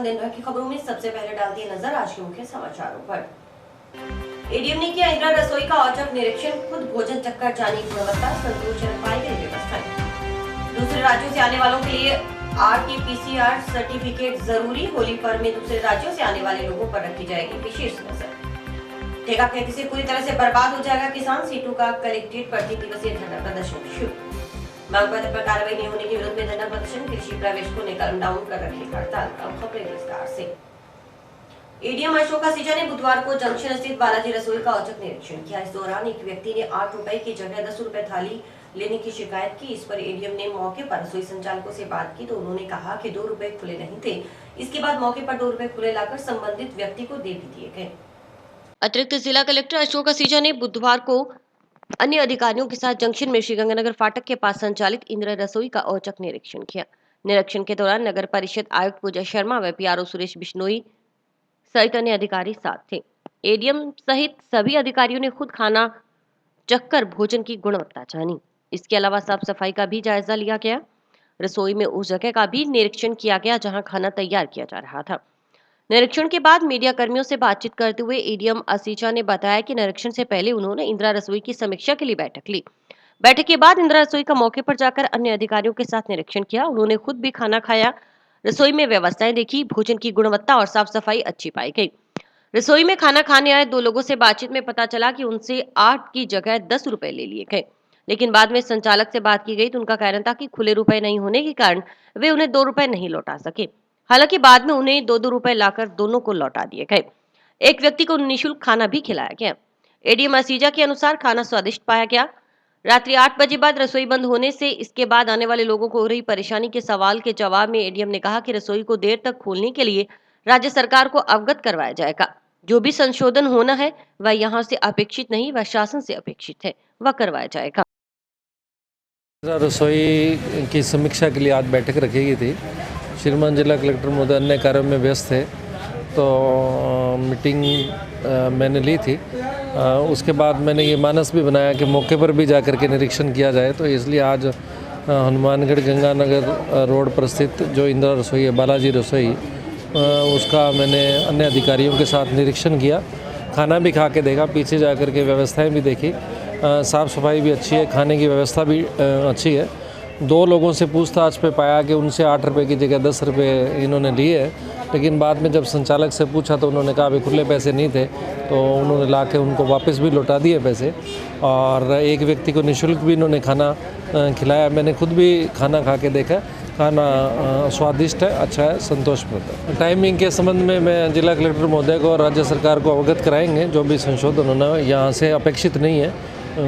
प्रशासन दिन भर की खबरों में सबसे पहले डालती है नजर आज के मुख्य समाचारों पर। एडीएम ने किया इंदिरा रसोई का औचक निरीक्षण, खुद भोजन चक्कर जाने की गुणवत्ता, संतोषजनक पाई गई व्यवस्थाएं। दूसरे राज्यों से आने वालों के लिए RT-PCR सर्टिफिकेट जरूरी, होली पर्व में दूसरे राज्यों से आने वाले लोगों पर रखी जाएगी विशेष नजर। ठेका खेती से पूरी तरह से बर्बाद हो जाएगा किसान, सीटू का कलेक्ट्रेट पर 3 दिवसीय धरना प्रदर्शन शुरू। मांग पत्र पर कार्रवाई नहीं होने के विरोध में धरना प्रदर्शन, कृषि प्रवेशकों ने कर्म डाउन कर रखी हड़ताल। अब खबरें विस्तार से। एडीएम अशोक आसीजा ने बुधवार को जंक्शन स्थित बालाजी रसोई का औचक निरीक्षण किया। इस दौरान एक व्यक्ति ने 8 रुपए की जगह 10 रुपए थाली लेने की शिकायत की। इस पर एडीएम ने मौके पर रसोई संचालकों से बात की तो उन्होंने कहा कि 2 रुपए खुले नहीं थे। इसके बाद मौके पर 2 रुपए खुले लाकर संबंधित व्यक्ति को दे भी दिए गए। अतिरिक्त जिला कलेक्टर अशोक आसीजा ने बुधवार को अन्य अधिकारियों के साथ जंक्शन में श्रीगंगानगर फाटक के पास संचालित इंदिरा रसोई का औचक निरीक्षण किया। निरीक्षण के दौरान नगर परिषद आयुक्त पूजा शर्मा व पीआरओ सुरेश बिश्नोई सहित अन्य अधिकारी साथ थे। एडीएम सहित सभी अधिकारियों ने खुद खाना चखकर भोजन की गुणवत्ता जानी। इसके अलावा साफ सफाई का भी जायजा लिया गया। रसोई में उस जगह का भी निरीक्षण किया गया जहां खाना तैयार किया जा रहा था। निरीक्षण के बाद मीडिया कर्मियों से बातचीत करते हुए एडीएम आसीजा ने बताया कि निरीक्षण से पहले उन्होंने इंदिरा रसोई की समीक्षा के लिए बैठक ली। बैठक के बाद इंदिरा रसोई का मौके पर जाकर अन्य अधिकारियों के साथ निरीक्षण किया। उन्होंने खुद भी खाना खाया, रसोई में व्यवस्थाएं देखी, भोजन की गुणवत्ता और साफ सफाई अच्छी पाई गई। रसोई में खाना खाने आए 2 लोगों से बातचीत में पता चला कि उनसे 8 की जगह 10 रुपए ले लिए गए, लेकिन बाद में संचालक से बात की गई तो उनका कहना था कि खुले रुपए नहीं होने के कारण वे उन्हें 2 रुपए नहीं लौटा सके। हालांकि बाद में उन्हें 2-2 रुपए लाकर दोनों को लौटा दिए गए। एक व्यक्ति को निःशुल्क खाना भी खिलाया गया। एडीएम आसीजा के अनुसार खाना स्वादिष्ट पाया गया। रात्रि 8 बजे बाद रसोई बंद होने से इसके बाद आने वाले लोगों को हो रही परेशानी के सवाल के जवाब में एडीएम ने कहा कि रसोई को देर तक खोलने के लिए राज्य सरकार को अवगत करवाया जाएगा। जो भी संशोधन होना है वह यहाँ से अपेक्षित नहीं, वह शासन से अपेक्षित है, वह करवाया जाएगा। रसोई की समीक्षा के लिए आज बैठक रखी गई थी। श्रीमान जिला कलेक्टर महोदय अन्य कार्यों में व्यस्त थे तो मीटिंग मैंने ली थी। उसके बाद मैंने ये मानस भी बनाया कि मौके पर भी जाकर के निरीक्षण किया जाए, तो इसलिए आज हनुमानगढ़ गंगानगर रोड पर स्थित जो इंदिरा रसोई है, बालाजी रसोई, उसका मैंने अन्य अधिकारियों के साथ निरीक्षण किया। खाना भी खा के देखा, पीछे जा कर के व्यवस्थाएँ भी देखी। साफ़ सफाई भी अच्छी है, खाने की व्यवस्था भी अच्छी है। 2 लोगों से पूछताछ पे पाया कि उनसे 8 रुपये की जगह 10 रुपये इन्होंने लिए हैं, लेकिन बाद में जब संचालक से पूछा तो उन्होंने कहा अभी खुले पैसे नहीं थे, तो उन्होंने ला के उनको वापस भी लौटा दिए पैसे। और एक व्यक्ति को निःशुल्क भी इन्होंने खाना खिलाया। मैंने खुद भी खाना खा के देखा, खाना स्वादिष्ट है, अच्छा है, संतोषप्रद है। टाइमिंग के संबंध में मैं जिला कलेक्टर महोदय को और राज्य सरकार को अवगत कराएंगे। जो भी संशोधन होना यहाँ से अपेक्षित नहीं है,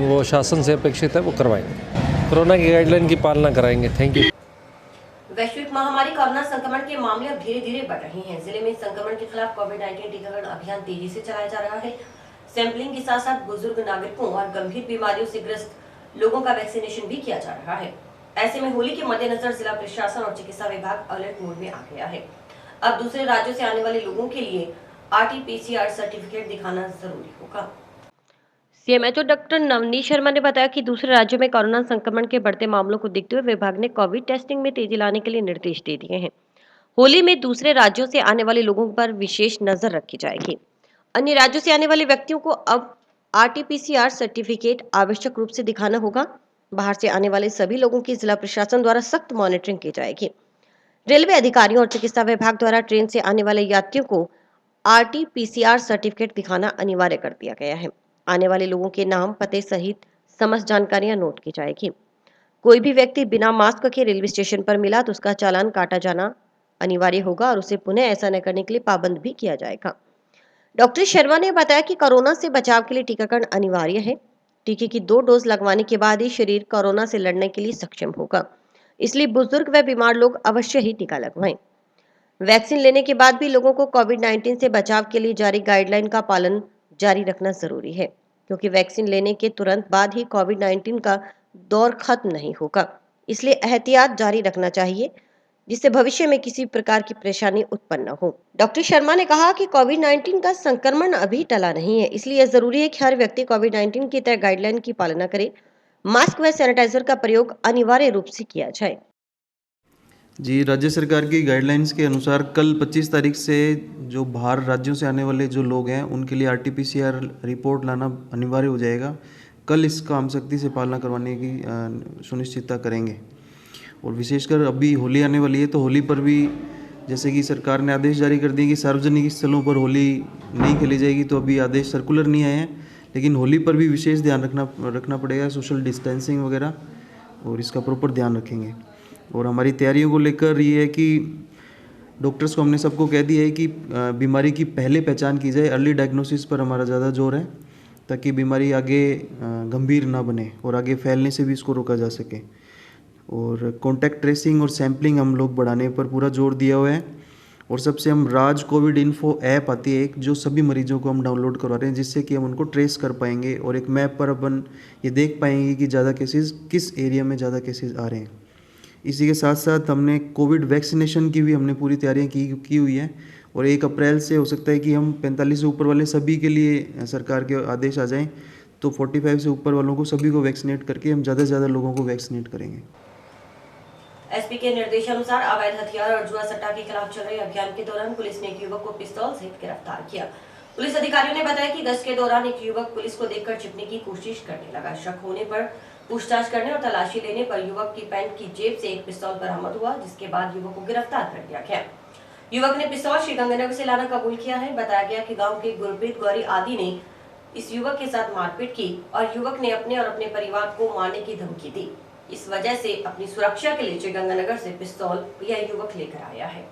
वो शासन से अपेक्षित है, वो करवाएंगे। कोरोना की गाइडलाइन की पालना कराएंगे। Thank you. वैश्विक महामारी कोरोना संक्रमण के मामले अब धीरे धीरे बढ़ रहे हैं। जिले में संक्रमण के खिलाफ कोविड-19 टीकाकरण अभियान तेजी से चलाया जा रहा है। सैंपलिंग के साथ साथ बुजुर्ग नागरिकों और गंभीर बीमारियों से ग्रस्त लोगों का वैक्सीनेशन भी किया जा रहा है। ऐसे में होली के मद्देनजर जिला प्रशासन और चिकित्सा विभाग अलर्ट मोड में आ गया है। अब दूसरे राज्यों से आने वाले लोगों के लिए RT-PCR सर्टिफिकेट दिखाना जरूरी होगा। सीएमएचओ डॉक्टर नवनीत शर्मा ने बताया कि दूसरे राज्यों में कोरोना संक्रमण के बढ़ते मामलों को देखते हुए विभाग ने कोविड टेस्टिंग में तेजी लाने के लिए निर्देश दे दिए हैं। होली में दूसरे राज्यों से आने वाले लोगों पर विशेष नजर रखी जाएगी। अन्य राज्यों से आने वाले व्यक्तियों को अब RT-PCR सर्टिफिकेट आवश्यक रूप से दिखाना होगा। बाहर से आने वाले सभी लोगों की जिला प्रशासन द्वारा सख्त मॉनिटरिंग की जाएगी। रेलवे अधिकारियों और चिकित्सा विभाग द्वारा ट्रेन से आने वाले यात्रियों को RT-PCR सर्टिफिकेट दिखाना अनिवार्य कर दिया गया है। आने वाले लोगों के नाम, पते सहित समस्त जानकारियां नोट की जाएगी। कोई भी व्यक्ति बिना मास्क के रेलवे स्टेशन पर मिला तो उसका चालान काटा जाना अनिवार्य होगा और उसे पुनः ऐसा न करने के लिए पाबंद भी किया जाएगा। डॉक्टर शर्मा ने बताया कि कोरोना से बचाव के लिए टीकाकरण अनिवार्य है। टीके की 2 डोज लगवाने के बाद ही शरीर कोरोना से लड़ने के लिए सक्षम होगा। इसलिए बुजुर्ग व बीमार लोग अवश्य ही टीका लगवाएं। वैक्सीन लेने के बाद भी लोगों को कोविड-19 से बचाव के लिए जारी गाइडलाइन का पालन जारी रखना जरूरी है, क्योंकि वैक्सीन लेने के तुरंत बाद ही कोविड-19 का दौर खत्म नहीं होगा। इसलिए एहतियात जारी रखना चाहिए, जिससे भविष्य में किसी प्रकार की परेशानी उत्पन्न न हो। डॉक्टर शर्मा ने कहा कि कोविड-19 का संक्रमण अभी टला नहीं है, इसलिए जरूरी है कि हर व्यक्ति कोविड-19 की तय गाइडलाइन की पालना करे। मास्क व सैनिटाइजर का प्रयोग अनिवार्य रूप से किया जाए। जी, राज्य सरकार की गाइडलाइंस के अनुसार कल 25 तारीख से जो बाहर राज्यों से आने वाले जो लोग हैं उनके लिए RT-PCR रिपोर्ट लाना अनिवार्य हो जाएगा। कल इसका हम सख्ती से पालना करवाने की सुनिश्चितता करेंगे। और विशेषकर अभी होली आने वाली है तो होली पर भी जैसे कि सरकार ने आदेश जारी कर दिए कि सार्वजनिक स्थलों पर होली नहीं खेली जाएगी, तो अभी आदेश सर्कुलर नहीं आए हैं, लेकिन होली पर भी विशेष ध्यान रखना पड़ेगा, सोशल डिस्टेंसिंग वगैरह, और इसका प्रॉपर ध्यान रखेंगे। और हमारी तैयारियों को लेकर ये है कि डॉक्टर्स को हमने सबको कह दिया है कि बीमारी की पहले पहचान की जाए। अर्ली डायग्नोसिस पर हमारा ज़्यादा जोर है ताकि बीमारी आगे गंभीर ना बने और आगे फैलने से भी इसको रोका जा सके। और कॉन्टैक्ट ट्रेसिंग और सैम्पलिंग हम लोग बढ़ाने पर पूरा जोर दिया हुआ है। और सबसे हम राज कोविड इन्फो ऐप आती है एक, जो सभी मरीजों को हम डाउनलोड करवा रहे हैं, जिससे कि हम उनको ट्रेस कर पाएंगे और एक मैप पर अपन ये देख पाएंगे कि ज़्यादा केसेस किस एरिया में ज़्यादा केसेस आ रहे हैं। इसी के साथ साथ हमने कोविड वैक्सीनेशन की भी हमने पूरी तैयारियां की हुई है। और 1 अप्रैल से हो सकता है कि हम 45 से ऊपर वाले सभी के लिए सरकार के आदेश आ जाएं, तो 45 से ऊपर वालों को सभी को वैक्सीनेट करके हम ज़्यादा से ज़्यादा लोगों को वैक्सीनेट करेंगे। एसपी के निर्देशानुसार अवैध हथियार और जुआ सट्टा के खिलाफ चल रहे अभियान के दौरान पुलिस ने एक युवक को पिस्तौल सहित गिरफ्तार किया। पुलिस अधिकारियों ने बताया कि गश्त के दौरान एक युवक पुलिस को देखकर छिपने की कोशिश करने लगा। शक होने पर पूछताछ करने और तलाशी लेने पर युवक की पैंट की जेब से एक पिस्तौल बरामद हुआ, जिसके बाद युवक को गिरफ्तार कर लिया गया। युवक ने पिस्तौल श्रीगंगानगर से लाना कबूल किया है। बताया गया कि गांव के गुरप्रीत गौरी आदि ने इस युवक के साथ मारपीट की और युवक ने अपने और अपने परिवार को मारने की धमकी दी। इस वजह से अपनी सुरक्षा के लिए श्रीगंगानगर से पिस्तौल यह युवक लेकर आया है।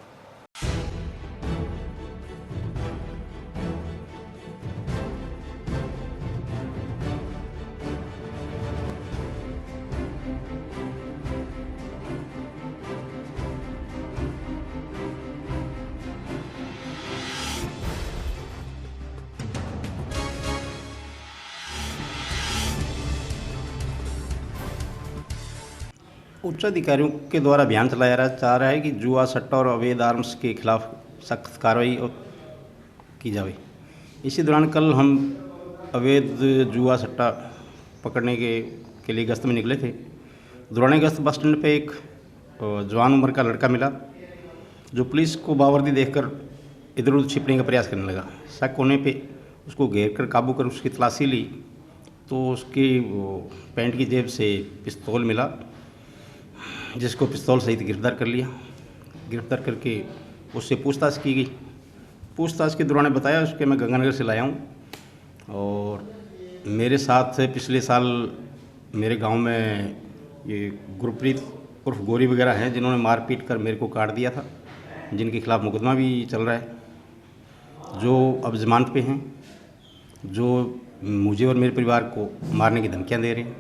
उच्च अधिकारियों के द्वारा अभियान चलाया जा रहा है कि जुआ सट्टा और अवैध आर्म्स के खिलाफ सख्त कार्रवाई की जाए। इसी दौरान कल हम अवैध जुआ सट्टा पकड़ने के लिए गश्त में निकले थे। दौरान गश्त बस स्टैंड पे एक जवान उम्र का लड़का मिला, जो पुलिस को बावर्दी देखकर इधर उधर छिपने का प्रयास करने लगा। शक होने पे उसको घेर कर काबू कर उसकी तलाशी ली तो उसकी पैंट की जेब से पिस्तौल मिला, जिसको पिस्तौल सहित गिरफ्तार कर लिया। गिरफ्तार करके उससे पूछताछ की गई। पूछताछ के दौरान बताया उसके मैं गंगानगर से लाया हूँ और मेरे साथ पिछले साल मेरे गांव में ये गुरप्रीत उर्फ गौरी वगैरह हैं, जिन्होंने मारपीट कर मेरे को काट दिया था, जिनके खिलाफ मुकदमा भी चल रहा है, जो अब जमानत पे हैं, जो मुझे और मेरे परिवार को मारने की धमकियाँ दे रहे हैं,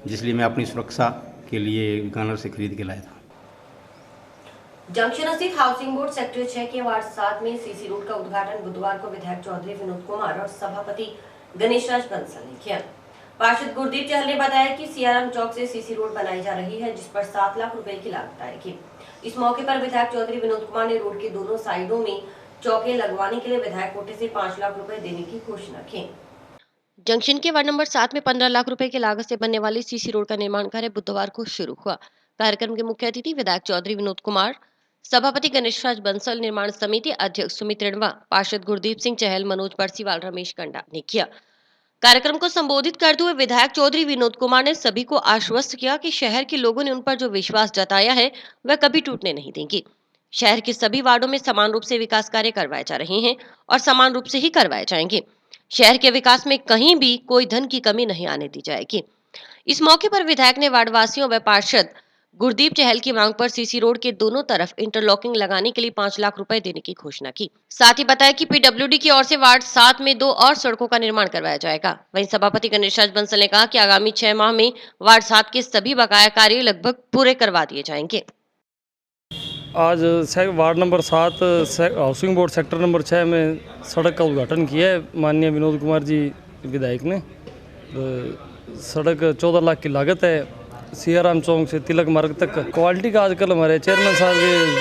जिसलिए मैं अपनी सुरक्षा के लिए गंगानगर से खरीद के लाया था। जंक्शन स्थित हाउसिंग बोर्ड सेक्टर 6 के वार्ड 7 में सीसी रोड का उद्घाटन बुधवार को विधायक चौधरी विनोद कुमार और सभापति गणेशराज बंसल ने किया। पार्षद गुरदीप चहल ने बताया कि सियाराम चौक से सीसी रोड बनाई जा रही है, जिस पर 7 लाख रुपए की लागत आएगी। इस मौके पर विधायक चौधरी विनोद कुमार ने रोड के दोनों साइडों में चौके लगवाने के लिए विधायक कोटे से 5 लाख रुपए देने की घोषणा की। जंक्शन के वार्ड नंबर 7 में 15 लाख रुपए की लागत से बनने वाली सीसी रोड का निर्माण कार्य बुधवार को शुरू हुआ। कार्यक्रम के मुख्य अतिथि विधायक चौधरी विनोद कुमार, सभापति गणेशराज बंसल, निर्माण समिति अध्यक्ष सुमित रिणवा, पार्षद गुरदीप सिंह चहल, मनोज परसीवाल, रमेश कंडा ने किया। कार्यक्रम को संबोधित करते हुए विधायक चौधरी विनोद कुमार ने सभी को आश्वस्त किया कि शहर के लोगों ने उन पर जो विश्वास जताया है वह कभी टूटने नहीं देंगे। शहर के सभी वार्डों में समान रूप से विकास कार्य करवाए जा रहे हैं और समान रूप से ही करवाए जाएंगे। शहर के विकास में कहीं भी कोई धन की कमी नहीं आने दी जाएगी। इस मौके पर विधायक ने वार्डवासियों व पार्षद गुरदीप चहल की मांग पर सीसी रोड के दोनों तरफ इंटरलॉकिंग लगाने के लिए 5 लाख रुपए देने की घोषणा की। साथ ही बताया कि पीडब्ल्यूडी की ओर से वार्ड 7 में 2 और सड़कों का निर्माण करवाया जाएगा। वहीं सभापति गणेशराज बंसल ने कहा कि आगामी 6 माह में वार्ड 7 के सभी बकाया कार्य लगभग पूरे करवा दिए जाएंगे। आज ward number 7 housing board sector number 6 में सड़क का उद्घाटन किया है माननीय विनोद कुमार जी विधायक ने। सड़क 14 लाख की लागत है, सियाराम चौक से तिलक मार्ग तक। क्वालिटी का आजकल हमारे चेयरमैन साहब ये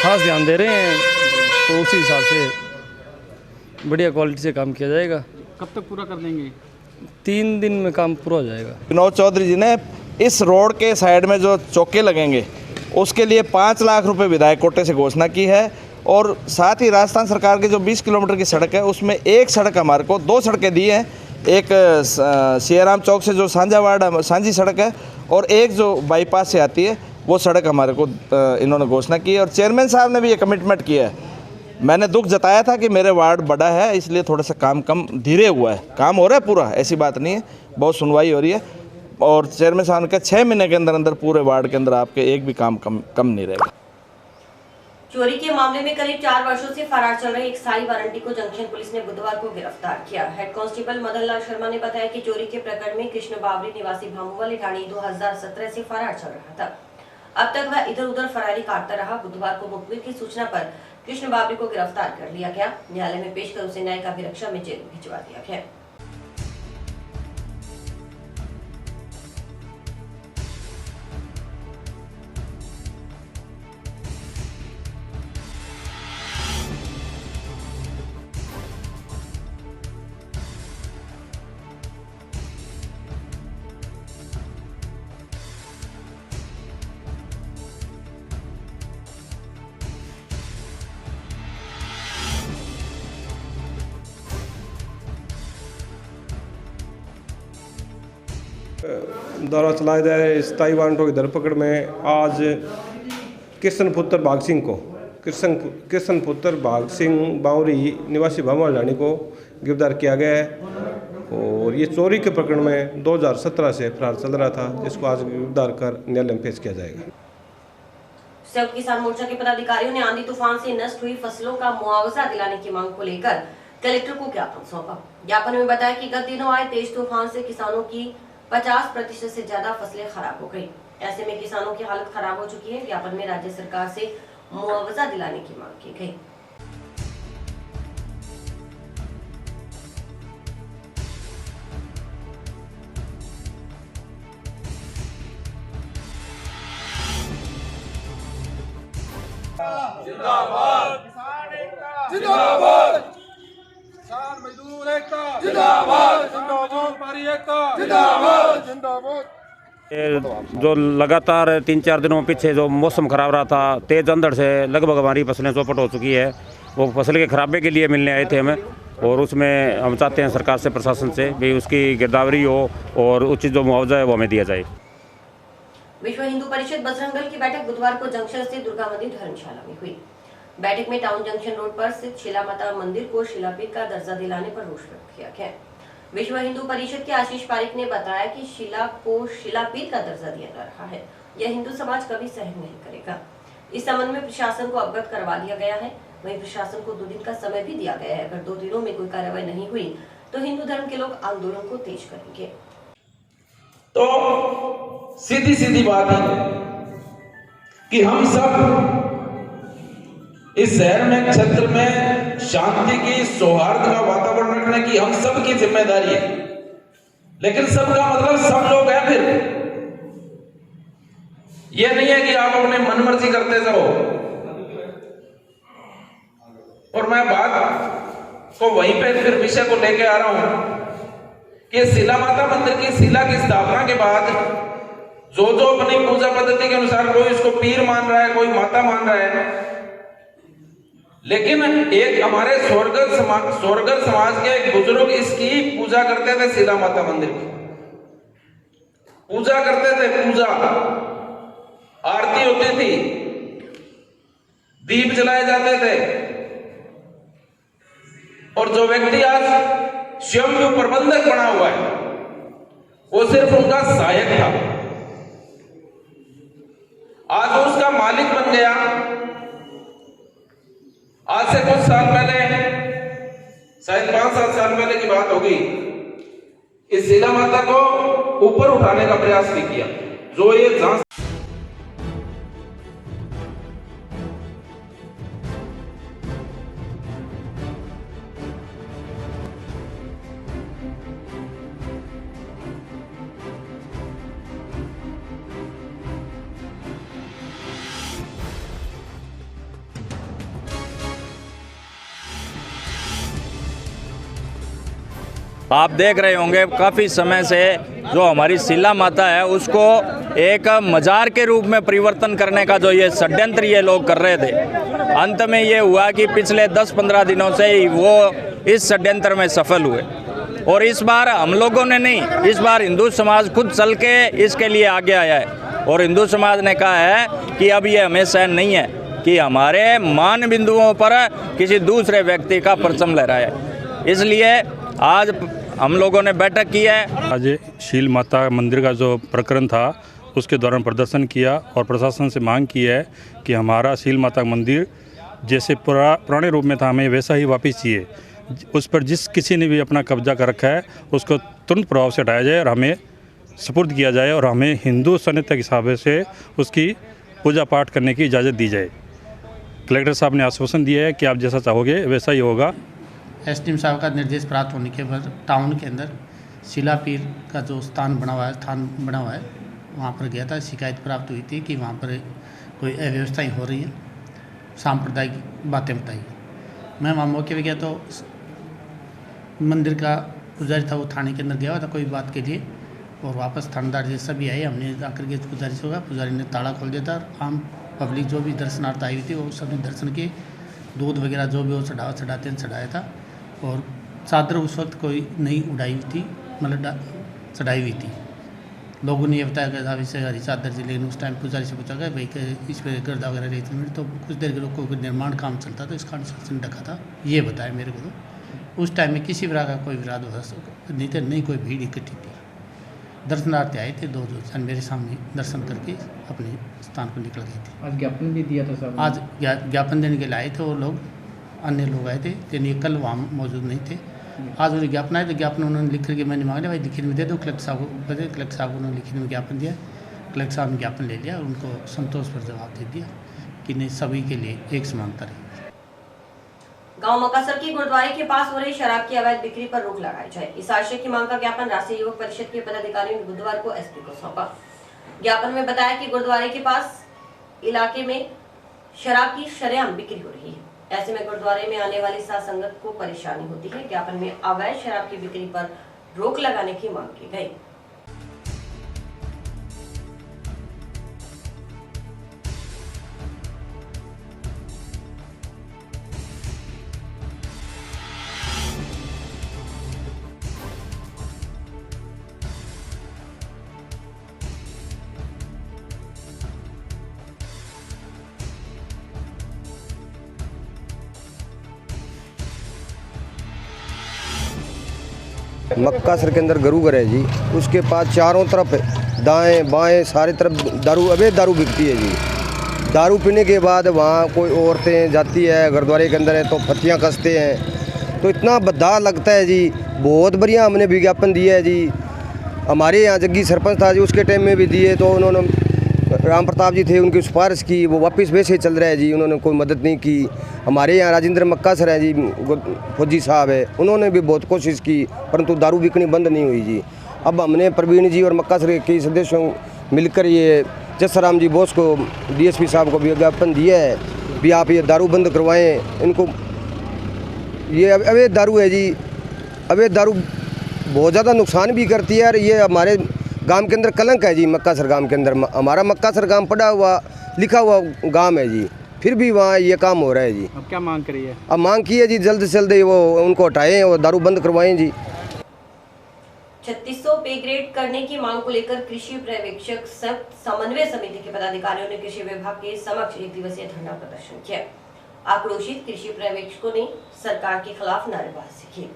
खास ध्यान दे रहे हैं, तो उसी हिसाब से बढ़िया क्वालिटी से काम किया जाएगा। कब तक पूरा कर देंगे? 3 दिन में काम पूरा हो जाएगा। विनोद चौधरी जी ने इस रोड के साइड में जो चौके लगेंगे उसके लिए 5 लाख रुपए विधायक कोटे से घोषणा की है। और साथ ही राजस्थान सरकार की जो 20 किलोमीटर की सड़क है उसमें एक सड़क हमारे को 2 सड़कें दी हैं। एक सियाराम चौक से जो सांझी सड़क है और एक जो बाईपास से आती है वो सड़क हमारे को इन्होंने घोषणा की है। और चेयरमैन साहब ने भी ये कमिटमेंट किया है। मैंने दुख जताया था कि मेरे वार्ड बड़ा है इसलिए थोड़ा सा काम कम धीरे हुआ है। काम हो रहा है पूरा, ऐसी बात नहीं है, बहुत सुनवाई हो रही है। और चेयरमैन साहब ने कहा 6 महीने के अंदर अंदर पूरे वार्ड के अंदर आपके एक भी काम कम नहीं रहेगा। चोरी के मामले में करीब 4 वर्षों से फरार चल रहे एक साई वारंटी को जंक्शन पुलिस ने बुधवार को गिरफ्तार किया। हेड कांस्टेबल मदन लाल शर्मा ने बताया कि चोरी के प्रकरण में कृष्ण बावरी निवासी भामुवाली ठाणी 2017 से फरार चल रहा था। अब तक वह इधर उधर फरारी काटता रहा। बुधवार को मुखबिर की सूचना पर कृष्ण बावरी को गिरफ्तार कर लिया गया। न्यायालय में पेश कर उसे न्यायिक अभिरक्षा में जेल भिजवा दिया गया। द्वारा चलाए जा रहे स्थायी वारंटों की धरपकड़ में आज कृष्ण पुत्र भाग सिंह बावरी निवासी भामुवाली ठाणी को गिरफ्तार किया गया है। और ये चोरी के प्रकरण में 2017 से फरार चल रहा था, जिसको आज गिरफ्तार कर न्यायालय में पेश किया जाएगा। संयुक्त किसान मोर्चा के पदाधिकारियों ने आंधी तूफान से नष्ट हुई फसलों का मुआवजा दिलाने की मांग को लेकर कलेक्टर को ज्ञापन सौंपा। ज्ञापन में बताया कि गत दिनों आए तेज तूफान से किसानों की 50% से ज्यादा फसलें खराब हो गई। ऐसे में किसानों की हालत खराब हो चुकी है। ज्ञापन में राज्य सरकार से मुआवजा दिलाने की मांग की गई। जिंदाबाद जिंदाबाद किसान मजदूर एकता जिंदाबाद जिंदाबाद व्यापारी एकता जिंदाबाद जिंदाबाद। जो लगातार 3-4 दिनों पीछे जो मौसम खराब रहा था, तेज अंधड़ से लगभग हमारी फसलें चौपट हो चुकी है। वो फसल के खराबे के लिए मिलने आए थे हमें, और उसमें हम चाहते हैं सरकार से, प्रशासन से भी उसकी गिरदावरी हो और उचित जो मुआवजा है वो हमें दिया जाए। विश्व हिंदू परिषद बजरंग दल की बैठक बुधवार को जंक्शन स्थित दुर्गा मंदिर धर्मशाला में हुई। बैठक में टाउन जंक्शन रोड पर स्थित शिला माता मंदिर को शिलापीठ का दर्जा दिलाने पर रोष व्यक्त किया गया। विश्व हिंदू परिषद के आशीष पारिक ने बताया कि शिला को शिलापीठ का दर्जा दिया जा रहा है, यह हिंदू समाज कभी सहन नहीं करेगा। इस संबंध में प्रशासन को अवगत करवा दिया गया है। वहीं प्रशासन को 2 दिन का समय भी दिया गया है। अगर 2 दिनों में कोई कार्रवाई नहीं हुई तो हिंदू धर्म के लोग आंदोलन को तेज करेंगे। तो सीधी सीधी बात है कि हम सब इस शहर में, क्षेत्र में शांति की, सौहार्द का वातावरण रखने की हम सब की जिम्मेदारी है। लेकिन सबका मतलब सब लोग हैं। फिर यह नहीं है कि आप अपने मनमर्जी करते जाओ। और मैं बात को वहीं पे फिर विषय को लेके आ रहा हूं कि शिला माता मंदिर की शिला की स्थापना के बाद जो अपनी पूजा पद्धति के अनुसार, कोई इसको पीर मान रहा है, कोई माता मान रहा है, लेकिन एक हमारे स्वर्गर समाज के एक बुजुर्ग इसकी पूजा करते थे। शिला माता मंदिर की पूजा करते थे, पूजा आरती होती थी, दीप जलाए जाते थे। और जो व्यक्ति आज स्वयं जो प्रबंधक बना हुआ है वो सिर्फ उनका सहायक था, आज वो उसका मालिक बन गया। आज से कुछ साल पहले, शायद 5-7 साल पहले की बात होगी, इस शिला माता को ऊपर उठाने का प्रयास भी किया। जो ये जांच आप देख रहे होंगे काफ़ी समय से जो हमारी शीला माता है उसको एक मजार के रूप में परिवर्तन करने का जो ये षड्यंत्र ये लोग कर रहे थे, अंत में ये हुआ कि पिछले 10-15 दिनों से ही वो इस षड्यंत्र में सफल हुए। और इस बार हम लोगों ने नहीं, इस बार हिंदू समाज खुद चल के इसके लिए आगे आया है और हिंदू समाज ने कहा है कि अब ये हमें सहन नहीं है कि हमारे मान बिंदुओं पर किसी दूसरे व्यक्ति का परचम लहराए। इसलिए आज हम लोगों ने बैठक की है। आज शील माता मंदिर का जो प्रकरण था उसके दौरान प्रदर्शन किया और प्रशासन से मांग की है कि हमारा शील माता मंदिर जैसे पुराने रूप में था हमें वैसा ही वापस चाहिए। उस पर जिस किसी ने भी अपना कब्जा कर रखा है उसको तुरंत प्रभाव से हटाया जाए और हमें सुपुर्द किया जाए और हमें हिंदू संहिता के हिसाब से उसकी पूजा पाठ करने की इजाज़त दी जाए। कलेक्टर साहब ने आश्वासन दिया है कि आप जैसा चाहोगे वैसा ही होगा। एसडीएम साहब का निर्देश प्राप्त होने के बाद टाउन के अंदर शिला पीर का जो स्थान बना हुआ है वहाँ पर गया था। शिकायत प्राप्त हुई थी कि वहाँ पर कोई अव्यवस्थाएँ हो रही हैं, सांप्रदायिक बातें बताई। मैं वहाँ मौके पर गया तो मंदिर का पुजारी था वो थाने के अंदर गया हुआ था कोई बात के लिए और वापस थानेदार जैसा भी आए, हमने आकर के पुजारी से होगा, पुजारी ने ताला खोल दिया था। आम पब्लिक जो भी दर्शनार्थ आई हुई थी वो सबने दर्शन किए, दूध वगैरह जो भी वो चढ़ाते हैं चढ़ाया था और चादर उस वक्त कोई नहीं उड़ाई हुई थी, मतलब चढ़ाई हुई थी। लोगों ने ये बताया कि साहब इससे हरी चादर थी, लेकिन उस टाइम पुजारी से पूछा गया भाई इस पर गर्दा वगैरह रही थी, तो कुछ देर के लोग को निर्माण काम चलता था, इस कारण से ढका था, ये बताया मेरे को। तो उस टाइम में किसी प्रकार का कोई विरोध नहीं था, नहीं कोई भीड़ इकट्ठी थी। दर्शनार्थी आए थे, 2 जन मेरे सामने दर्शन करके अपने स्थान पर निकल गए थे। आज ज्ञापन भी दिया था साहब? आज ज्ञापन देने के लिए आए थे वो लोग, अन्य लोग आए थे, लेकिन ये कल वहाँ मौजूद नहीं थे। आज उन्हें ज्ञापन आए तो ज्ञापन उन्होंने लिख करके मैंने मांगा भाई लिखित में दे दो कलेक्टर साहब को। कलेक्टर साहब उन्होंने लिखित में ज्ञापन दिया, कलेक्टर साहब ने ज्ञापन ले लिया और उनको संतोष पर जवाब दे दिया कि नहीं सभी के लिए एक समानता रही। गांव मक्कासर की गुरुद्वारे के पास हो रही शराब की अवैध बिक्री पर रोक लगाई जाए, इस आशय की मांग का ज्ञापन राष्ट्रीय युवक परिषद के पदाधिकारियों ने बुधवार को एसपी को सौंपा। ज्ञापन में बताया कि गुरुद्वारे के पास इलाके में शराब की शरेआम बिक्री हो रही है, ऐसे में गुरुद्वारे में आने वाली साध संगत को परेशानी होती है। ज्ञापन में अवैध शराब की बिक्री पर रोक लगाने की मांग की गई। मक्कासर के अंदर गुरुघर है जी, उसके पास चारों तरफ दाएं बाएं सारी तरफ अवैध दारू बिकती है जी। दारू पीने के बाद वहाँ कोई औरतें जाती है गुरुद्वारे के अंदर है तो फतियाँ कसते हैं, तो इतना बदहा लगता है जी। बहुत बढ़िया हमने विज्ञापन दिया है जी, हमारे यहाँ जग्गी सरपंच था जी, उसके टाइम में भी दिए तो उन्होंने राम प्रताप जी थे उनकी सिफारिश की, वो वापस वैसे ही चल रहा है जी, उन्होंने कोई मदद नहीं की। हमारे यहाँ राजेंद्र मक्कासर है जी, फौजी साहब है, उन्होंने भी बहुत कोशिश की परंतु दारू बिकनी बंद नहीं हुई जी। अब हमने प्रवीण जी और मक्कासर के सदस्यों मिलकर ये जसराम जी बोस को डीएसपी साहब को विज्ञापन दिया है भी आप ये दारू बंद करवाएं इनको। ये अवैध दारू है जी, अवैध दारू बहुत ज़्यादा नुकसान भी करती है और ये हमारे गांव के अंदर कलंक है जी। मक्कासर गांव के अंदर हमारा मक्कासर गांव पड़ा हुआ लिखा हुआ गांव है जी, फिर भी वहाँ ये काम हो रहा है जी। अब क्या मांग करी है? अब मांग की है जी जल्द से जल्द वो उनको हटाएं और दारू बंद करवाएं जी। 3600 पे ग्रेड करने की मांग को लेकर कृषि पर्यवेक्षक समन्वय समिति के पदाधिकारियों ने कृषि विभाग के समक्ष 1 दिवसीय धरना प्रदर्शन किया। आक्रोशित कृषि पर्यवेक्षकों ने सरकार के खिलाफ नारेबाजी की।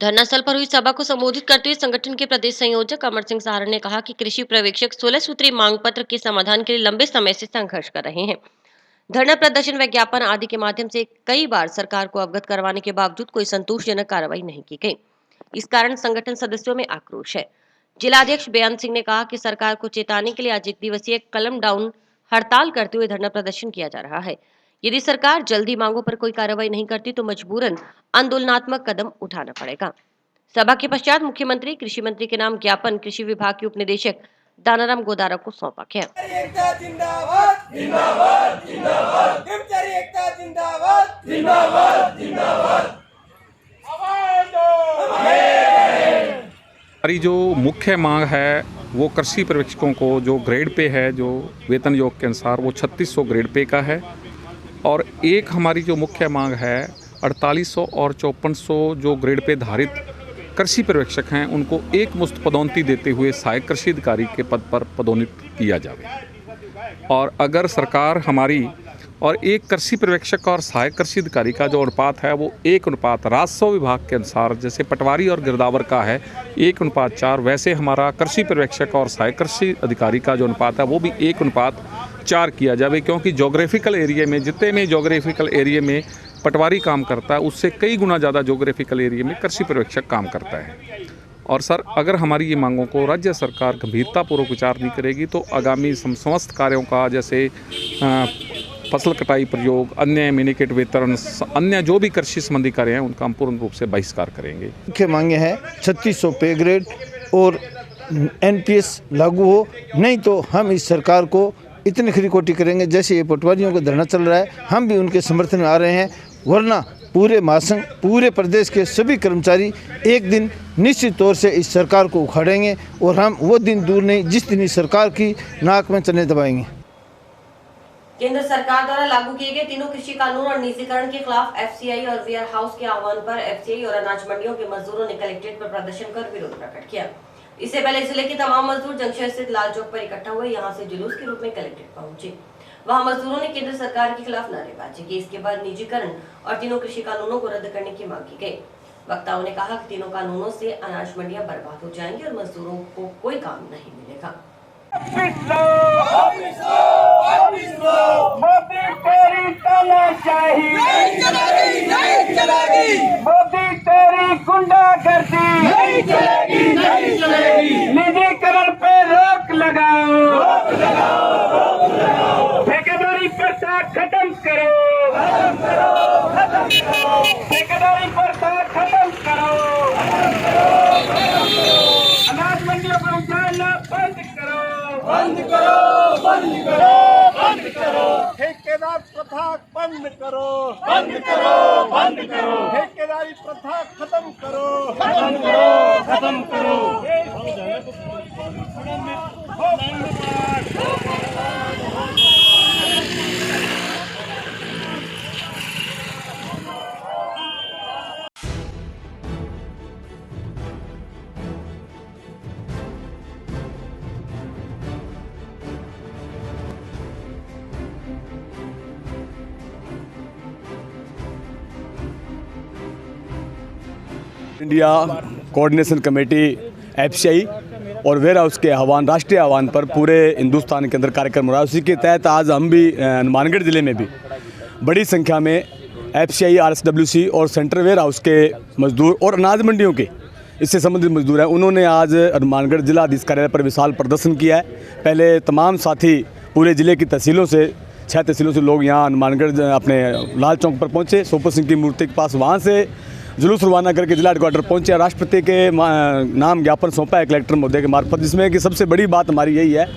धरना स्थल पर हुई सभा को संबोधित करते हुए संगठन के प्रदेश संयोजक अमर सिंह सहारण ने कहा कि कृषि पर्यवेक्षक 16 सूत्री मांग पत्र के समाधान के लिए लंबे समय से संघर्ष कर रहे हैं। धरना प्रदर्शन विज्ञापन आदि के माध्यम से कई बार सरकार को अवगत करवाने के बावजूद कोई संतोषजनक कार्रवाई नहीं की गई। इस कारण संगठन सदस्यों में आक्रोश है। जिलाध्यक्ष बेअंत सिंह ने कहा कि सरकार को चेताने के लिए आज 1 दिवसीय कलम डाउन हड़ताल करते हुए धरना प्रदर्शन किया जा रहा है। यदि सरकार जल्दी मांगों पर कोई कार्रवाई नहीं करती तो मजबूरन आंदोलनात्मक कदम उठाना पड़ेगा। सभा के पश्चात मुख्यमंत्री कृषि मंत्री के नाम ज्ञापन कृषि विभाग के उपनिदेशक दानाराम गोदारा को सौंपा गया। हमारी जो मुख्य मांग है वो कृषि पर्यवेक्षकों को जो ग्रेड पे है, जो वेतन योग के अनुसार वो 3600 ग्रेड पे का है। और एक हमारी जो मुख्य मांग है 4800 और 5400 जो ग्रेड पे धारित कृषि पर्यवेक्षक हैं उनको एक मुश्त पदोन्नति देते हुए सहायक कृषि अधिकारी के पद पर पदोन्नत किया जाए। और अगर सरकार हमारी और एक कृषि पर्यवेक्षक और सहायक कृषि अधिकारी का जो अनुपात है वो 1:, राजस्व विभाग के अनुसार जैसे पटवारी और गिरदावर का है 1:4, वैसे हमारा कृषि पर्यवेक्षक और सहायक कृषि अधिकारी का जो अनुपात है वो भी 1:4 किया जाए। क्योंकि जोग्राफिकल एरिया में जितने में जोग्राफिकल एरिया में पटवारी काम करता है उससे कई गुना ज़्यादा जोग्राफिकल एरिया में कृषि पर्यवेक्षक काम करता है। और सर, अगर हमारी ये मांगों को राज्य सरकार गंभीरतापूर्वक विचार नहीं करेगी तो आगामी समस्त कार्यों का जैसे फसल कटाई प्रयोग, अन्य मिनीकेट वेतन, अन्य जो भी कृषि संबंधी कार्य हैं उनका हम पूर्ण रूप से बहिष्कार करेंगे। मुख्य मांगे हैं 3600 पे ग्रेड और NPS लागू हो, नहीं तो हम इस सरकार को इतनी खरीकोटी करेंगे। जैसे ये पटवारियों का धरना चल रहा है, हम भी उनके समर्थन में आ रहे हैं, वरना पूरे महासंघ, पूरे प्रदेश के सभी कर्मचारी एक दिन निश्चित तौर से इस सरकार को उखाड़ेंगे और हम वो दिन दूर नहीं जिस दिन इस सरकार की नाक में चने दबाएंगे। केंद्र सरकार द्वारा लागू किए गए तीनों कृषि कानून और निजीकरण के खिलाफ FCI और वेयर हाउस के आह्वान पर FCI और अनाज मंडियों के मजदूरों ने कलेक्ट्रेट पर प्रदर्शन कर विरोध प्रकट किया। इससे पहले जिले के तमाम मजदूर जंक्शन स्थित लाल चौक पर इकट्ठा हुए यहां से जुलूस के रूप में कलेक्ट्रेट पहुंचे। वहां मजदूरों ने केंद्र सरकार के खिलाफ नारेबाजी की। इसके बाद निजीकरण और तीनों कृषि कानूनों को रद्द करने की मांग की गई। वक्ताओं ने कहा कि तीनों कानूनों से अनाज मंडियां बर्बाद हो जाएंगी और मजदूरों को कोई काम नहीं मिलेगा। मोदी तेरी तानाशाही नहीं चलेगी, नहीं चलेगी। मोदी तेरी गुंडागर्दी नहीं चलेगी, नहीं चलेगी। निजीकरण पे रोक लगाओ, रोक लगाओ, रोक लगाओ। ठेकेदारी प्रथा खत्म करो, खत्म करो, खत्म करो। ठेकेदारी प्रथा खत्म करो, खत्म करो, खत्म करो। अनाज मंडियों को उजाड़ना बंद करो, बंद करो, बंद करो, बंद करो। ठेकेदार प्रथा बंद करो, बंद करो, बंद करो। ठेकेदारी प्रथा खत्म करो, खत्म करो, खत्म करो। इंडिया कोऑर्डिनेशन कमेटी FCI और वेयर हाउस के आह्वान, राष्ट्रीय आह्वान पर पूरे हिंदुस्तान के अंदर कार्यक्रम हो रहा है। उसी के तहत आज हम भी हनुमानगढ़ ज़िले में भी बड़ी संख्या में FCI, RSWC और सेंट्रल वेयर हाउस के मजदूर और अनाज मंडियों के इससे संबंधित मजदूर हैं, उन्होंने आज हनुमानगढ़ जिलाधीश कार्यालय पर विशाल प्रदर्शन किया है। पहले तमाम साथी पूरे ज़िले की तहसीलों से 6 तहसीलों से लोग यहाँ हनुमानगढ़ अपने लाल चौक पर पहुँचे, सोपर सिंह की मूर्ति के पास, वहाँ से जुलूस रवाना करके जिला हेडक्वार्टर पहुंचे। राष्ट्रपति के नाम ज्ञापन सौंपा है कलेक्टर महोदय के मार्फत, जिसमें कि सबसे बड़ी बात हमारी यही है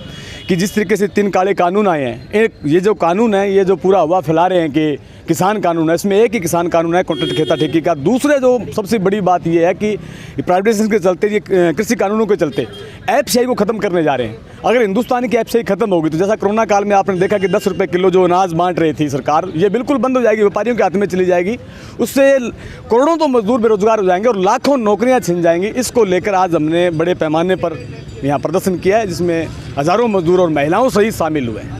कि जिस तरीके से 3 काले कानून आए हैं, एक ये जो कानून है, ये जो पूरा हुआ फैला रहे हैं कि किसान कानून है, इसमें एक ही किसान कानून है कॉन्ट्रैक्ट खेता ठेकी का। दूसरे जो सबसे बड़ी बात ये है कि प्राइवेटाइजेशन के चलते, ये कृषि कानूनों के चलते FCI को ख़त्म करने जा रहे हैं। अगर हिंदुस्तान की FCI खत्म होगी तो जैसा कोरोना काल में आपने देखा कि 10 रुपये किलो जो अनाज बांट रही थी सरकार, ये बिल्कुल बंद हो जाएगी, व्यापारियों के हाथ में चली जाएगी। उससे करोड़ों तो मजदूर बेरोजगार हो जाएंगे और लाखों नौकरियां छिन जाएंगी। इसको लेकर आज हमने बड़े पैमाने पर यहाँ प्रदर्शन किया है, जिसमें हज़ारों मजदूर और महिलाओं सहित शामिल हुए हैं।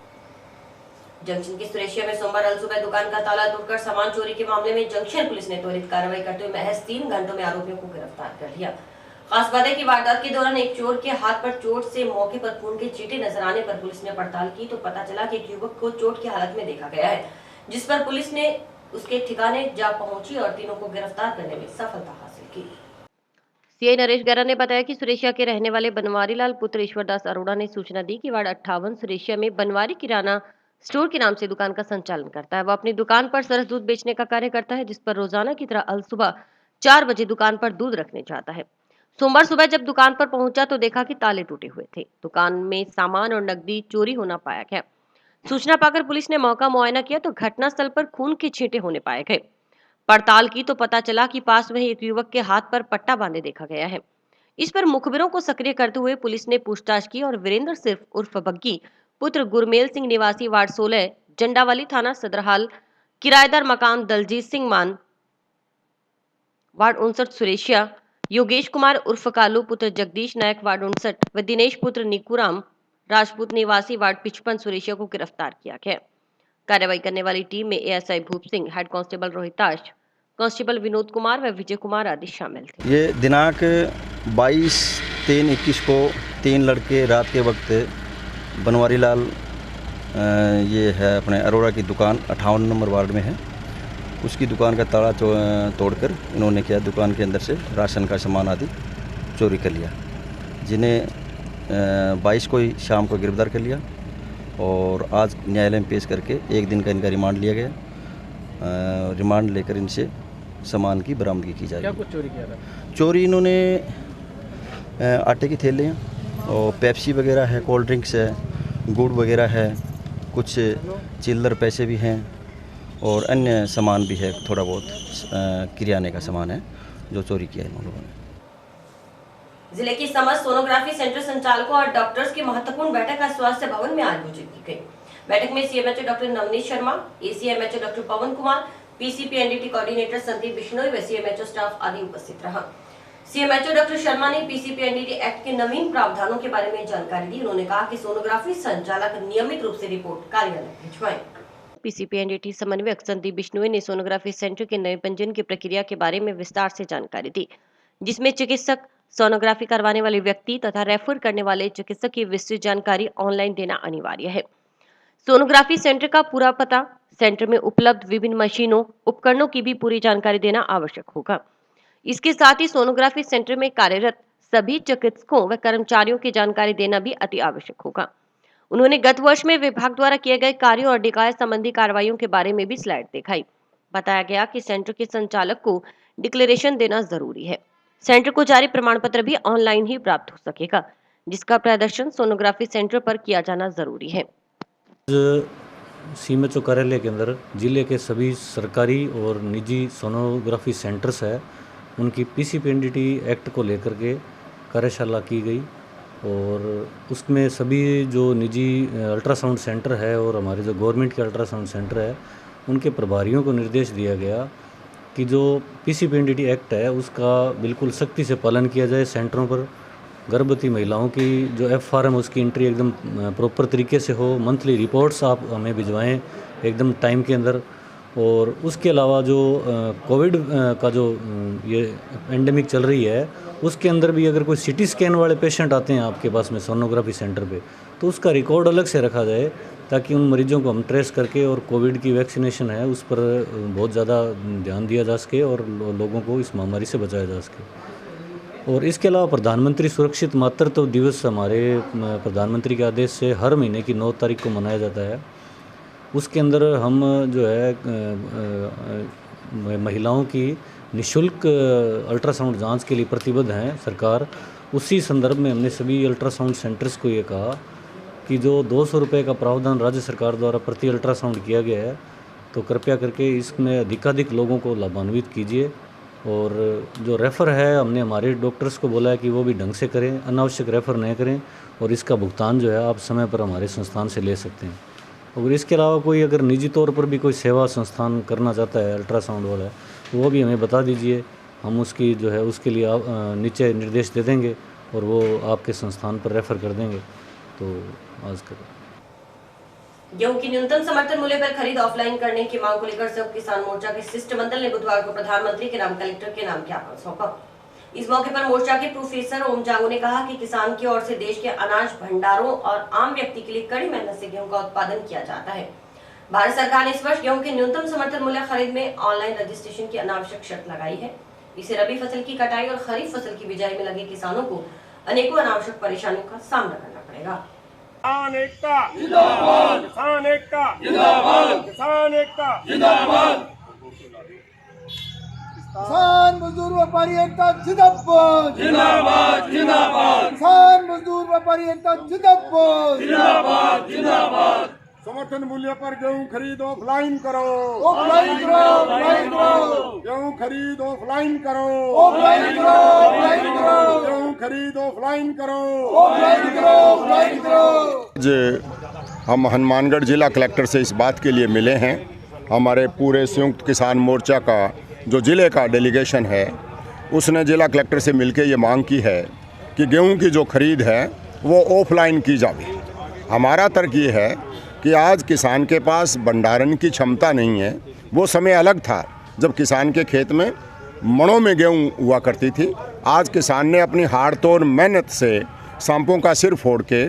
जंक्शन की सुरेशिया में सोमवार अलसुबह दुकान का ताला तोड़कर सामान चोरी के मामले में जंक्शन पुलिस ने त्वरित कार्रवाई करते हुए महज 3 घंटों में आरोपियों को गिरफ्तार कर लिया। खास बात है कि वारदात के दौरान एक चोर के हाथ पर चोट से मौके पर खून के छींटे नजर आने पर पुलिस ने पड़ताल की तो पता चला कि एक युवक को चोट की हालत में देखा गया है, जिस पर पुलिस ने उसके ठिकाने जा पहुंची और तीनों को गिरफ्तार करने में सफलता हासिल की। CI नरेश गैरा ने बताया कि सुरेशिया के रहने वाले बनवारी लाल पुत्र ईश्वरदास अरोड़ा ने सूचना दी कि वार्ड 58 सुरेशिया में बनवारी किराना स्टोर के नाम से दुकान का संचालन करता है। वह अपनी दुकान पर सरस दूध बेचने का कार्य करता है, जिस पर रोजाना की तरह अल सुबह 4 बजे दुकान पर दूध रखने जाता है। सोमवार सुबह जब दुकान पर पहुंचा तो देखा कि ताले टूटे हुए थे। दुकान में सामान और नकदी चोरी होना पाया गया। सूचना पाकर पुलिस ने मौका मुआयना किया तो घटनास्थल पर खून के छींटे होने पाए गए। पड़ताल की तो पता चला कि पास में एक युवक के हाथ पर पट्टा बांधे देखा गया है। इस पर मुखबिरों को सक्रिय करते हुए पुलिस ने पूछताछ की और वीरेंद्र सिर्फ उर्फ बग्गी पुत्र गुरमेल सिंह निवासी वार्ड 16 जंडावाली थाना सदरहाल किराएदार मकान दलजीत सिंह मान वार्ड 59 सुरेशिया योगेश कुमार उर्फ कालू पुत्र जगदीश नायक वार्ड 59 व दिनेश पुत्र निकुराम राजपूत निवासी वार्ड 55 सुरेशिया को गिरफ्तार किया गया। कार्रवाई करने वाली टीम में एएसआई भूप Singh, head constable Rohitash, constable Vinod Kumar व विजय कुमार आदि शामिल थे। ये दिनांक 22/3/21 को 3 लड़के रात के वक्त बनवारी लाल ये है अपने अरोड़ा की दुकान 58 नंबर वार्ड में है, उसकी दुकान का ताला तोड़कर इन्होंने क्या दुकान के अंदर से राशन का सामान आदि चोरी कर लिया, जिन्हें 22 को ही शाम को गिरफ्तार कर लिया और आज न्यायालय में पेश करके 1 दिन का इनका रिमांड लिया गया। रिमांड लेकर इनसे सामान की बरामदगी की जाएगी। क्या कुछ चोरी किया था? चोरी इन्होंने आटे की थैले हैं और पेप्सी वगैरह है, कोल्ड ड्रिंक्स है, गुड़ वगैरह है, कुछ चिल्लर पैसे भी हैं और अन्य सामान भी है, थोड़ा बहुत किराने का सामान है जो चोरी किया है इन लोगों ने। जिले की समस्त सोनोग्राफी सेंटर संचालकों और डॉक्टर्स की महत्वपूर्ण बैठक आज स्वास्थ्य भवन में आयोजित की गई। बैठक में CMHO doctor Navneet Sharma, ACMHO doctor Pawan Kumar, PCPNDT coordinator Sandeep Bishnoi व सीएमएचओ स्टाफ आदि उपस्थित रहा। सीएमएचओ डॉक्टर शर्मा ने पीसीपीएनडीटी एक्ट के नवीन प्रावधानों के बारे में जानकारी दी। उन्होंने कहा कि सोनोग्राफी संचालक नियमित रूप से रिपोर्ट कार्यालय भिजवाएं। पीसीपीएनडीटी समन्वयक संदीप बिश्नोई ने सोनोग्राफी सेंटर के नए पंजीयन की प्रक्रिया के बारे में विस्तार से जानकारी दी, जिसमें चिकित्सक, सोनोग्राफी करवाने वाले व्यक्ति तथा रेफर करने वाले चिकित्सक की विस्तृत जानकारी ऑनलाइन देना अनिवार्य है। सोनोग्राफी सेंटर का पूरा पता, सेंटर में उपलब्ध विभिन्न मशीनों, उपकरणों की भी पूरी जानकारी देना आवश्यक होगा। इसके साथ ही सोनोग्राफी सेंटर में कार्यरत सभी चिकित्सकों व कर्मचारियों की जानकारी देना भी अति आवश्यक होगा। उन्होंने गत वर्ष में विभाग द्वारा किए गए कार्यों और निकाय संबंधी कार्रवाइयों के बारे में भी स्लाइड दिखाई। बताया गया कि सेंटर के संचालक को डिक्लेरेशन देना जरूरी है। सेंटर को जारी प्रमाण पत्र भी ऑनलाइन ही प्राप्त हो सकेगा, जिसका प्रदर्शन सोनोग्राफी सेंटर पर किया जाना जरूरी है। सीएमएचओ कार्यालय के अंदर जिले के सभी सरकारी और निजी सोनोग्राफी सेंटर्स है, उनकी पीसीपीएनडीटी एक्ट को लेकर के कार्यशाला की गई और उसमें सभी जो निजी अल्ट्रासाउंड सेंटर है और हमारे जो गवर्नमेंट के अल्ट्रासाउंड सेंटर है, उनके प्रभारियों को निर्देश दिया गया कि जो पीसीपीएनडीटी एक्ट है उसका बिल्कुल सख्ती से पालन किया जाए। सेंटरों पर गर्भवती महिलाओं की जो एफआरएम उसकी एंट्री एकदम प्रॉपर तरीके से हो, मंथली रिपोर्ट्स आप हमें भिजवाएं एकदम टाइम के अंदर। और उसके अलावा जो कोविड का जो ये एंडेमिक चल रही है, उसके अंदर भी अगर कोई सीटी स्कैन वाले पेशेंट आते हैं आपके पास में सोनोग्राफी सेंटर पे, तो उसका रिकॉर्ड अलग से रखा जाए ताकि उन मरीजों को हम ट्रेस करके, और कोविड की वैक्सीनेशन है उस पर बहुत ज़्यादा ध्यान दिया जा सके और लोगों को इस महामारी से बचाया जा सके। और इसके अलावा प्रधानमंत्री सुरक्षित मातृत्व दिवस हमारे प्रधानमंत्री के आदेश से हर महीने की 9 तारीख को मनाया जाता है। उसके अंदर हम जो है महिलाओं की निःशुल्क अल्ट्रासाउंड जांच के लिए प्रतिबद्ध हैं सरकार। उसी संदर्भ में हमने सभी अल्ट्रासाउंड सेंटर्स को ये कहा कि जो 200 रुपये का प्रावधान राज्य सरकार द्वारा प्रति अल्ट्रासाउंड किया गया है, तो कृपया करके इसमें अधिकाधिक लोगों को लाभान्वित कीजिए। और जो रेफ़र है, हमने हमारे डॉक्टर्स को बोला है कि वो भी ढंग से करें, अनावश्यक रेफ़र नहीं करें, और इसका भुगतान जो है आप समय पर हमारे संस्थान से ले सकते हैं। और इसके अलावा कोई अगर निजी तौर पर भी कोई सेवा संस्थान करना चाहता है अल्ट्रासाउंड वाला, तो वो भी हमें बता दीजिए, हम उसकी जो है उसके लिए नीचे निर्देश दे देंगे और वो आपके संस्थान पर रेफ़र कर देंगे। तो आज करें। गेहूं की न्यूनतम समर्थन मूल्य पर खरीद ऑफलाइन करने की मांग को लेकर संयुक्त किसान मोर्चा के शिष्टमंडल ने बुधवार को प्रधानमंत्री के नाम कलेक्टर के नाम ज्ञापन सौंपा। इस मौके पर मोर्चा के प्रोफेसर ओम जांगू ने कहा कि किसान की ओर से देश के अनाज भंडारों और आम व्यक्ति के लिए कड़ी मेहनत से गेहूं का उत्पादन किया जाता है। भारत सरकार ने इस वर्ष गेहूं के न्यूनतम समर्थन मूल्य खरीद में ऑनलाइन रजिस्ट्रेशन की अनावश्यक शर्त लगाई है। इससे रबी फसल की कटाई और खरीफ फसल की बिजाई में लगे किसानों को अनेकों अनावश्यक परेशानियों का सामना करना पड़ेगा। किसान एकता जिंदाबाद, किसान एकता जिंदाबाद, किसान एकता जिंदाबाद, किसान मजदूर व्यापारी एकता जिंदाबाद जिंदाबाद जिंदाबाद, किसान मजदूर व्यापारी एकता जिंदाबाद जिंदाबाद जिंदाबाद, समर्थन मूल्य पर गेहूं खरीद ऑफलाइन करो, ऑफलाइन करो, ऑफलाइन करो। गेहूं खरीद ऑफलाइन करो, ऑफलाइन करो, ऑफलाइन करो। गेहूं खरीद ऑफलाइन करो, ऑफलाइन करो, ऑफलाइन करो। आज हम हनुमानगढ़ जिला कलेक्टर से इस बात के लिए मिले हैं। हमारे पूरे संयुक्त किसान मोर्चा का जो ज़िले का डेलीगेशन है उसने जिला कलेक्टर से मिलकर ये मांग की है कि गेहूं की जो खरीद है वो ऑफलाइन की जाए। हमारा तर्क ये है कि आज किसान के पास भंडारण की क्षमता नहीं है। वो समय अलग था जब किसान के खेत में मणों में गेहूं हुआ करती थी। आज किसान ने अपनी हाड़ तोड़ मेहनत से सांपों का सिर फोड़ के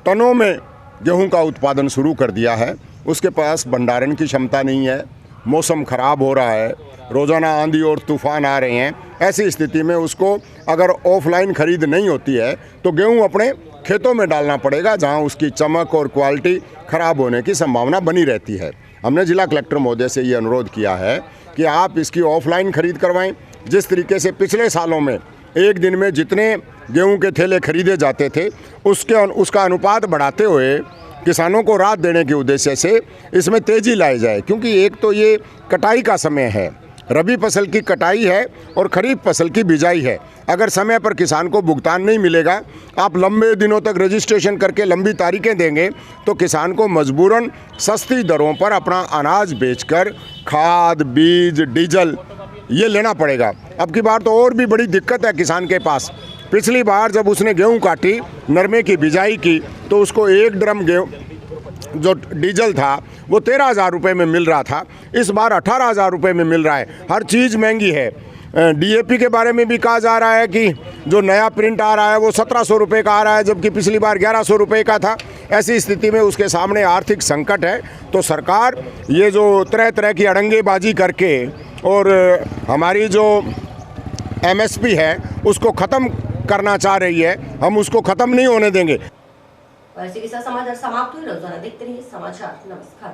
टनों में गेहूं का उत्पादन शुरू कर दिया है। उसके पास भंडारण की क्षमता नहीं है। मौसम ख़राब हो रहा है, रोज़ाना आंधी और तूफ़ान आ रहे हैं। ऐसी स्थिति में उसको अगर ऑफलाइन ख़रीद नहीं होती है तो गेहूं अपने खेतों में डालना पड़ेगा, जहां उसकी चमक और क्वालिटी ख़राब होने की संभावना बनी रहती है। हमने जिला कलेक्टर महोदय से ये अनुरोध किया है कि आप इसकी ऑफलाइन ख़रीद करवाएं। जिस तरीके से पिछले सालों में एक दिन में जितने गेहूं के थैले खरीदे जाते थे उसका अनुपात बढ़ाते हुए किसानों को राहत देने के उद्देश्य से इसमें तेज़ी लाई जाए। क्योंकि एक तो ये कटाई का समय है, रबी फसल की कटाई है और खरीफ फसल की बिजाई है। अगर समय पर किसान को भुगतान नहीं मिलेगा, आप लंबे दिनों तक रजिस्ट्रेशन करके लंबी तारीखें देंगे तो किसान को मजबूरन सस्ती दरों पर अपना अनाज बेचकर खाद, बीज, डीजल ये लेना पड़ेगा। अब की बार तो और भी बड़ी दिक्कत है किसान के पास। पिछली बार जब उसने गेहूं काटी, नरमे की बिजाई की, तो उसको 1 ड्रम गेहूं जो डीजल था वो 13,000 रुपये में मिल रहा था। इस बार 18,000 रुपये में मिल रहा है। हर चीज़ महंगी है। डीएपी के बारे में भी कहा जा रहा है कि जो नया प्रिंट आ रहा है वो 1700 रुपये का आ रहा है, जबकि पिछली बार 1100 रुपये का था। ऐसी स्थिति में उसके सामने आर्थिक संकट है। तो सरकार ये जो तरह तरह की अड़ंगेबाजी करके और हमारी जो एमएसपी है उसको ख़त्म करना चाह रही है, हम उसको ख़त्म नहीं होने देंगे। और इसी के साथ समाचार समाप्त हुए। रोजाना देखते रहिए समाचार। नमस्कार।